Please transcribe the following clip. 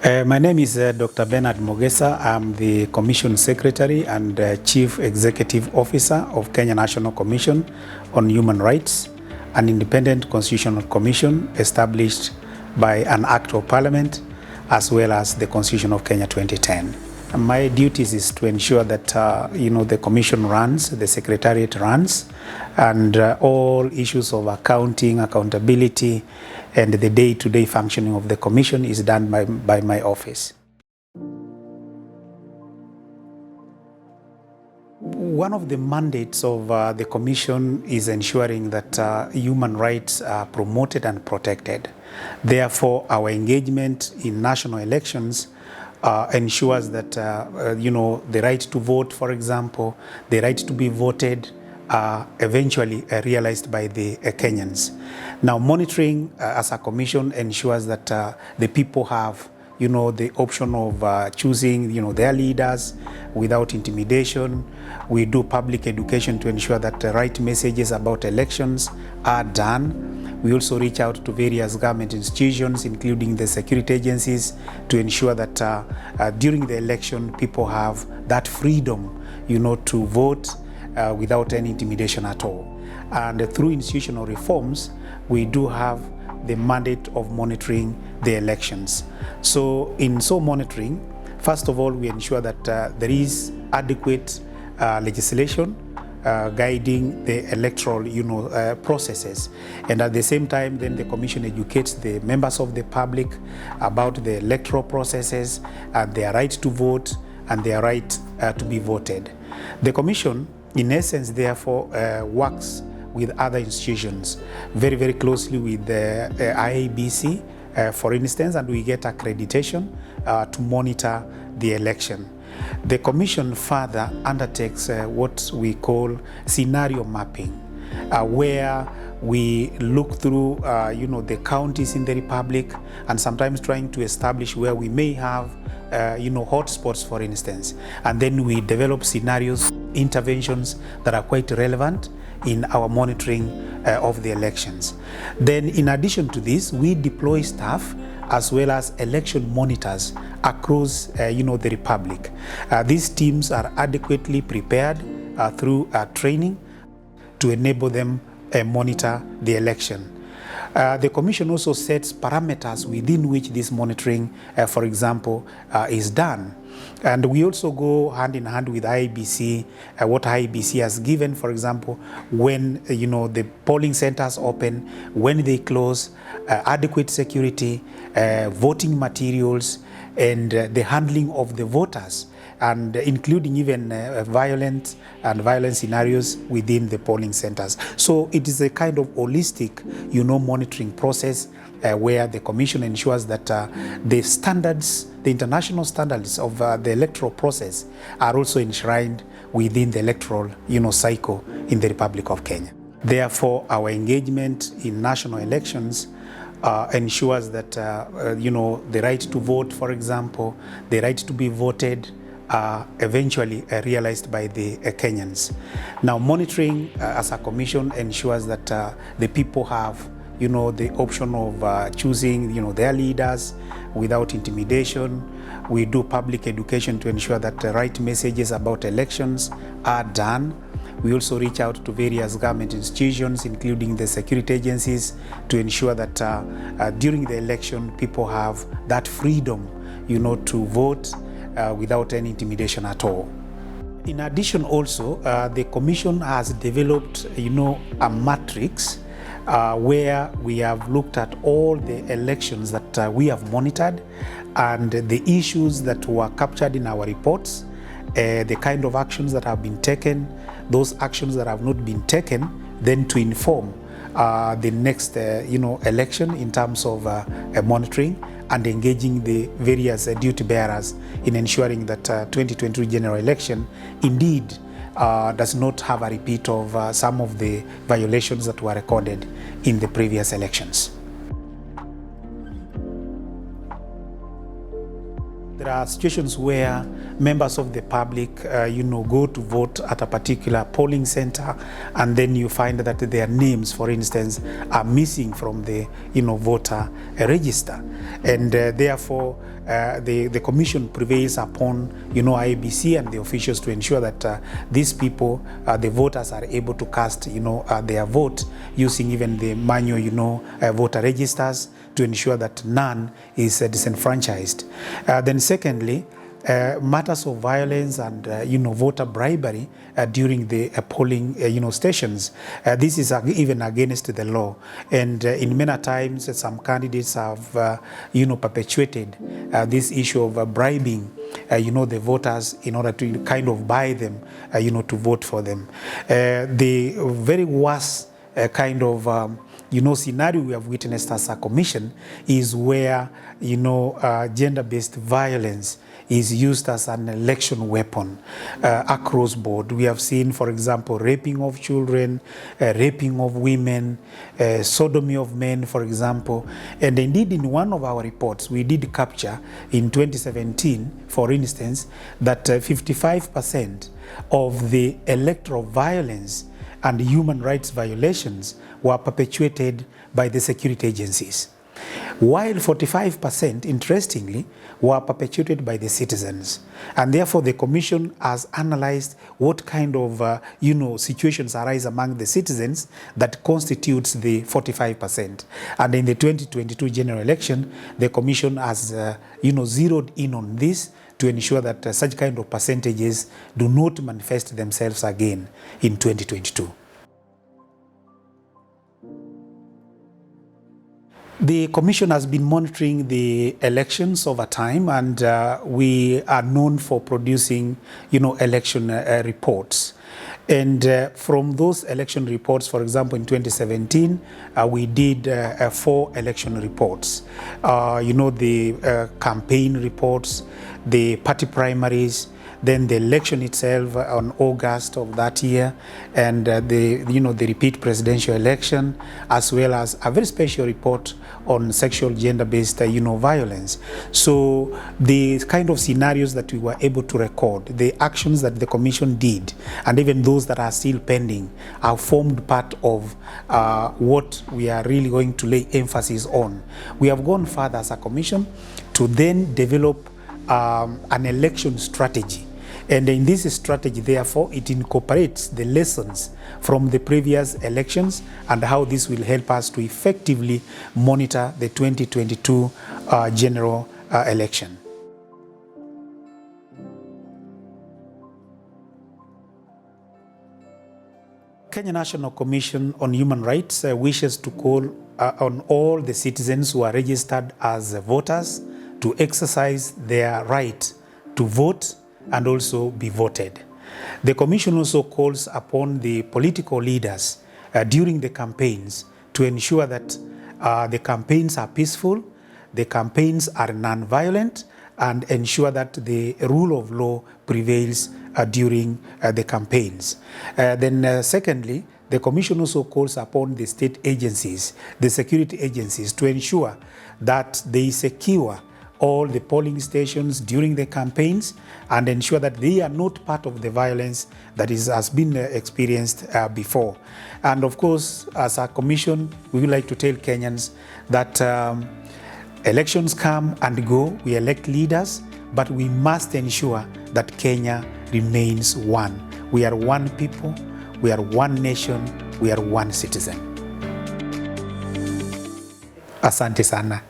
My name is Dr. Bernard Mogesa. I'm the Commission Secretary and Chief Executive Officer of Kenya National Commission on Human Rights, an independent constitutional commission established by an Act of Parliament as well as the Constitution of Kenya 2010. My duties is to ensure that the Commission runs, the Secretariat runs, and all issues of accounting, accountability, and the day-to-day functioning of the Commission is done by my office. One of the mandates of the Commission is ensuring that human rights are promoted and protected. Therefore, our engagement in national elections ensures that the right to vote, for example, the right to be voted are eventually realized by the Kenyans. Now, monitoring as a commission ensures that the people have the option of choosing their leaders without intimidation. We do public education to ensure that the right messages about elections are done. We also reach out to various government institutions, including the security agencies, to ensure that during the election, people have that freedom, to vote without any intimidation at all. And through institutional reforms, we do have the mandate of monitoring the elections. So in monitoring, first of all, we ensure that there is adequate legislation guiding the electoral processes, and at the same time then the Commission educates the members of the public about the electoral processes and their right to vote and their right to be voted. The Commission in essence therefore works with other institutions very, very closely with the IEBC, for instance, and we get accreditation to monitor the election. The Commission further undertakes what we call scenario mapping, where we look through the counties in the Republic and sometimes trying to establish where we may have hotspots, for instance, and then we develop scenarios, interventions that are quite relevant in our monitoring of the elections. Then in addition to this, we deploy staff as well as election monitors across the Republic. These teams are adequately prepared through training to enable them monitor the election. The Commission also sets parameters within which this monitoring, for example, is done. And we also go hand in hand with IEBC, what IEBC has given, for example, when the polling centers open, when they close, adequate security, voting materials, and the handling of the voters, and including even violent scenarios within the polling centers. So it is a kind of holistic, monitoring process where the Commission ensures that the standards, the international standards of the electoral process are also enshrined within the electoral, cycle in the Republic of Kenya. Therefore, our engagement in national elections ensures that, the right to vote, for example, the right to be voted, eventually realized by the Kenyans. Now, monitoring as a commission ensures that the people have the option of choosing their leaders without intimidation. We do public education to ensure that the right messages about elections are done. We also reach out to various government institutions, including the security agencies, to ensure that during the election, people have that freedom, to vote without any intimidation at all. In addition, also, the Commission has developed, a matrix where we have looked at all the elections that we have monitored and the issues that were captured in our reports, the kind of actions that have been taken, those actions that have not been taken, then to inform the next, election in terms of monitoring and engaging the various duty bearers in ensuring that 2023 general election indeed does not have a repeat of some of the violations that were recorded in the previous elections. There there are situations where members of the public, go to vote at a particular polling center, and then you find that their names, for instance, are missing from the, voter register, and therefore the commission prevails upon, IEBC and the officials to ensure that these people, the voters, are able to cast, their vote using even the manual, voter registers, to ensure that none is disenfranchised. Then secondly, matters of violence and voter bribery during the polling stations. This is even against the law, and in many times some candidates have perpetuated this issue of bribing the voters in order to kind of buy them to vote for them. The very worst kind of scenario we have witnessed as a commission is where gender-based violence is used as an election weapon across board. We have seen, for example, raping of children, raping of women, sodomy of men, for example. And indeed, in one of our reports, we did capture in 2017, for instance, that 55% of the electoral violence and human rights violations were perpetuated by the security agencies, while 45%, interestingly, were perpetuated by the citizens. And therefore, the Commission has analyzed what kind of situations arise among the citizens that constitutes the 45%. And in the 2022 general election, the Commission has zeroed in on this to ensure that such kind of percentages do not manifest themselves again in 2022. The Commission has been monitoring the elections over time, and we are known for producing, election reports. And from those election reports, for example, in 2017, we did 4 election reports. The campaign reports, the party primaries, then the election itself on August of that year, and the repeat presidential election, as well as a very special report on sexual gender-based violence. So the kind of scenarios that we were able to record, the actions that the Commission did, and even those that are still pending, are formed part of what we are really going to lay emphasis on. We have gone further as a Commission to then develop an election strategy. And in this strategy, therefore, it incorporates the lessons from the previous elections and how this will help us to effectively monitor the 2022 general election. Kenya National Commission on Human Rights wishes to call on all the citizens who are registered as voters to exercise their right to vote and also be voted. The Commission also calls upon the political leaders during the campaigns to ensure that the campaigns are peaceful, the campaigns are non-violent, and ensure that the rule of law prevails during the campaigns. Then secondly, the Commission also calls upon the state agencies, the security agencies, to ensure that they secure all the polling stations during the campaigns and ensure that they are not part of the violence that has been experienced before. And of course, as a Commission, we would like to tell Kenyans that elections come and go, we elect leaders, but we must ensure that Kenya remains one. We are one people, we are one nation, we are one citizen. Asante sana.